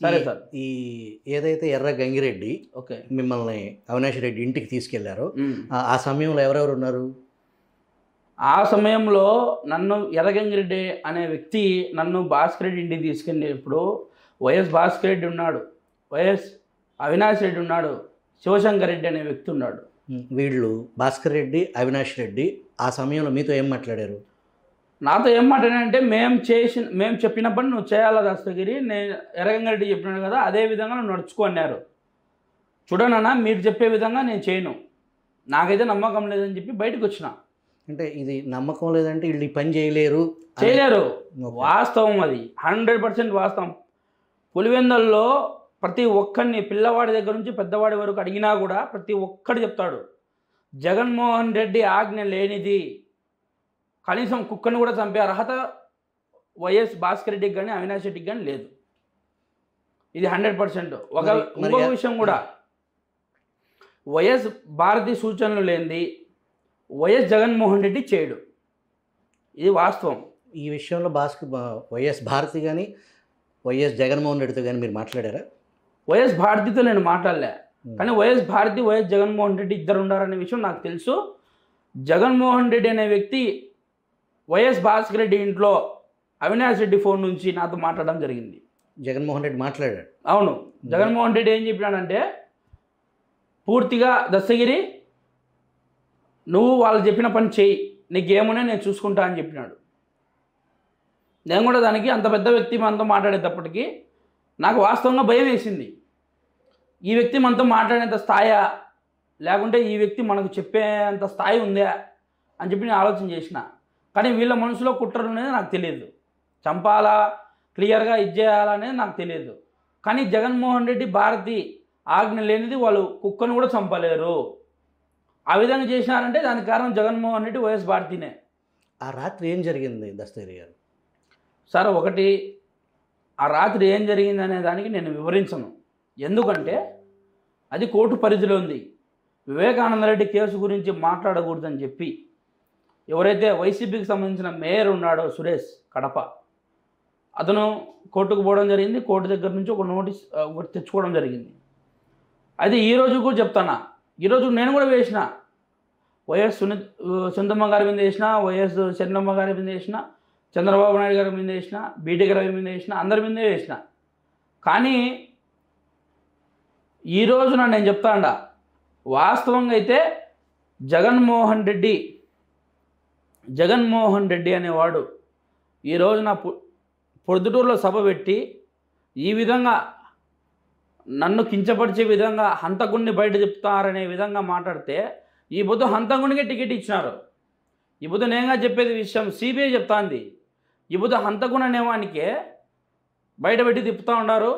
సరే సార్. ఈ ఏదైతే ఎర్ర గంగిరెడ్డి ఓకే. మిమ్మల్ని అవినాష్ రెడ్డి ఇంటికి తీసుకెళ్లారో ఆ సమయంలో ఎవరెవరు ఉన్నారు? ఆ సమయంలో నన్ను ఎర్రగంగిరెడ్డి అనే వ్యక్తి నన్ను భాస్కర్ రెడ్డి ఇంటికి తీసుకెళ్ళినప్పుడు వైఎస్ భాస్కర్ రెడ్డి ఉన్నాడు, వైఎస్ అవినాష్ రెడ్డి ఉన్నాడు, శివశంకర్ రెడ్డి అనే వ్యక్తి ఉన్నాడు. వీళ్ళు భాస్కర్ రెడ్డి, అవినాష్ రెడ్డి ఆ సమయంలో మీతో ఏం మాట్లాడారు? నాతో ఏం మాట్లాడారంటే మేము చెప్పిన పని నువ్వు చేయాలా దస్తగిరి, నేను ఎర్రగంగిరెడ్డి చెప్పినాడు కదా అదే విధంగా నువ్వు నడుచుకో అన్నారు. చూడనన్నా మీరు చెప్పే విధంగా నేను చేయను, నాకైతే నమ్మకం లేదని చెప్పి బయటకు వచ్చిన. అంటే ఇది నమ్మకం లేదంటే వీళ్ళు ఈ పని చేయలేరు. వాస్తవం, అది 100% వాస్తవం. పులివెందుల్లో ప్రతి ఒక్కరిని పిల్లవాడి దగ్గర నుంచి పెద్దవాడి వరకు అడిగినా కూడా ప్రతి ఒక్కడు చెప్తాడు, జగన్మోహన్ రెడ్డి ఆజ్ఞ లేనిది కనీసం కుక్కను కూడా చంపే అర్హత వైఎస్ భాస్కర్ రెడ్డికి కానీ అవినాష్ రెడ్డికి కానీ లేదు. ఇది 100%. ఇంకొక విషయం కూడా, వైఎస్ భారతి సూచనలు లేనిది వైఎస్ జగన్మోహన్ రెడ్డి చేయడు, ఇది వాస్తవం. ఈ విషయంలో వైఎస్ భారతి కానీ వైఎస్ జగన్మోహన్ రెడ్డితో కానీ మీరు మాట్లాడారా? వైఎస్ భారతితో నేను మాట్లాడలే, కానీ వైఎస్ భారతి వైఎస్ జగన్మోహన్ రెడ్డి ఇద్దరు ఉండారనే విషయం నాకు తెలుసు. జగన్మోహన్ రెడ్డి అనే వ్యక్తి వైఎస్ భాస్కర్ రెడ్డి ఇంట్లో అవినాష్ రెడ్డి ఫోన్ నుంచి నాతో మాట్లాడడం జరిగింది. జగన్మోహన్ రెడ్డి మాట్లాడాడు? అవును. జగన్మోహన్ రెడ్డి ఏం చెప్పినాడంటే, పూర్తిగా దస్తగిరి నువ్వు వాళ్ళు చెప్పిన పని చేయి, నీకేమునే నేను చూసుకుంటా అని చెప్పినాడు. నేను కూడా దానికి అంత పెద్ద వ్యక్తి మనతో మాట్లాడేటప్పటికీ నాకు వాస్తవంగా భయం వేసింది. ఈ వ్యక్తి మనతో మాట్లాడేంత స్థాయా, లేకుంటే ఈ వ్యక్తి మనకు చెప్పేంత స్థాయి ఉందా అని చెప్పి నేను ఆలోచన చేసిన. కానీ వీళ్ళ మనసులో కుట్రలు అనేది నాకు తెలియదు, చంపాలా క్లియర్గా ఇచ్చేయాలనేది నాకు తెలియదు. కానీ జగన్మోహన్ రెడ్డి భారతి ఆజ్ఞ లేనిది వాళ్ళు కుక్కను కూడా చంపలేరు, ఆ విధంగా చేసినారంటే దానికి కారణం జగన్మోహన్ రెడ్డి వైఎస్ భారతినే. ఆ రాత్రి ఏం జరిగింది దస్తగిరి గారు? సార్, ఒకటి, ఆ రాత్రి ఏం జరిగింది అనే దానికి నేను వివరించను, ఎందుకంటే అది కోర్టు పరిధిలో ఉంది. వివేకానంద రెడ్డి కేసు గురించి మాట్లాడకూడదని చెప్పి ఎవరైతే వైసీపీకి సంబంధించిన మేయర్ ఉన్నాడో సురేష్ కడప, అతను కోర్టుకు పోవడం జరిగింది. కోర్టు దగ్గర నుంచి ఒక నోటీస్ ఒకటి తెచ్చుకోవడం జరిగింది. అది ఈరోజు కూడా చెప్తానా, ఈరోజు నేను కూడా వేసిన, వైఎస్ సుందమ్మ గారి మీద వేసిన, వైఎస్ చంద్రమ్మ గారి మీద వేసిన, చంద్రబాబు నాయుడు గారి మీద వేసిన, బీటెక్ రవి మీద వేసిన, అందరి మీదే వేసిన. కానీ ఈరోజు నేను చెప్తాండా, వాస్తవంగా అయితే జగన్మోహన్ రెడ్డి అనేవాడు ఈరోజు నా పొద్దుటూరులో సభ పెట్టి ఈ విధంగా నన్ను కించపరిచే విధంగా హంతకుడిని బయట చెప్తారనే విధంగా మాట్లాడితే, ఈ పొద్దు హంతకుడికే టికెట్ ఇచ్చినారు. ఈ పొద్దు నేనుగా చెప్పేది విషయం సిబిఐ చెప్తాంది. ఈ పొద్దు హంతకుడు అనేవానికే బయట పెట్టి తిప్పుతూ ఉన్నారు.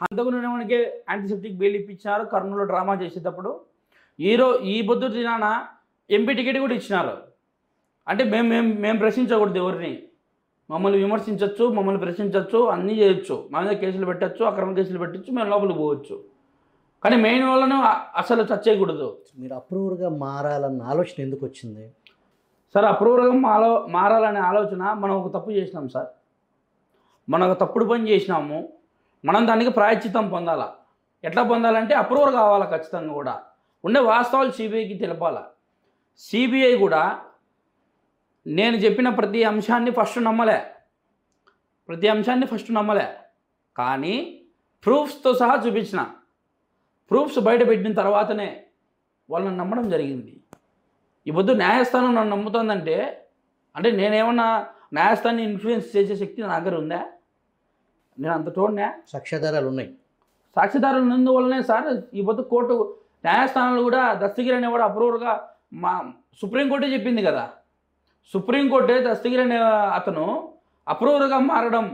హంతకుడు అనేవానికే యాంటీసెప్టిక్ బెయిల్ ఇప్పించినారు కర్నూలులో డ్రామా చేసేటప్పుడు. ఈ పొద్దు దినాన ఎంపీ టికెట్ కూడా ఇచ్చినారు. అంటే మేము ప్రశ్నించకూడదు ఎవరిని, మమ్మల్ని విమర్శించవచ్చు, మమ్మల్ని ప్రశ్నించవచ్చు, అన్నీ చేయొచ్చు, మా మీద కేసులు పెట్టచ్చు, అక్రమ కేసులు పెట్టచ్చు, మేము లోపలికి పోవచ్చు. కానీ మెయిన్ వాళ్ళను అసలు చచ్చేయకూడదు. మీరు అప్రూవర్గా మారాలన్న ఆలోచన ఎందుకు వచ్చింది సార్? అప్రూవర్గా మారాలనే ఆలోచన, మనం ఒక తప్పు చేసినాం సార్, మనం ఒక తప్పుడు పని చేసినాము, మనం దానికి ప్రాయశ్చిత్తం పొందాలా. ఎట్లా పొందాలంటే అప్రూవర్ కావాలా, ఖచ్చితంగా కూడా ఉండే వాస్తవాలు సిబిఐకి తెలపాలా. సిబిఐ కూడా నేను చెప్పిన ప్రతి అంశాన్ని ఫస్ట్ నమ్మలే, కానీ ప్రూఫ్స్తో సహా చూపించిన, ప్రూఫ్స్ బయట పెట్టిన తర్వాతనే వాళ్ళని నమ్మడం జరిగింది. ఈ పొద్దు న్యాయస్థానం నన్ను నమ్ముతుందంటే, అంటే నేనేమన్నా న్యాయస్థానాన్ని ఇన్ఫ్లుయెన్స్ చేసే శక్తి నా దగ్గర ఉందా? నేను అంత చూడనా? సాక్ష్యాధారాలు ఉన్నాయి. సాక్ష్యాధారాలు ఉన్నందువల్లనే సార్ ఈ పొద్దు కోర్టు న్యాయస్థానాలు కూడా దస్తగిరి అనేవాడు అప్రూవర్గా సుప్రీంకోర్టే చెప్పింది కదా. సుప్రీంకోర్టే దస్తగిరి అనే అతను అప్రూవర్గా మారడం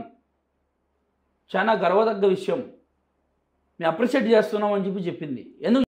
చాలా గర్వదగ్గ విషయం, మేము అప్రిషియేట్ చేస్తున్నాం అని చెప్పింది. ఎందుకు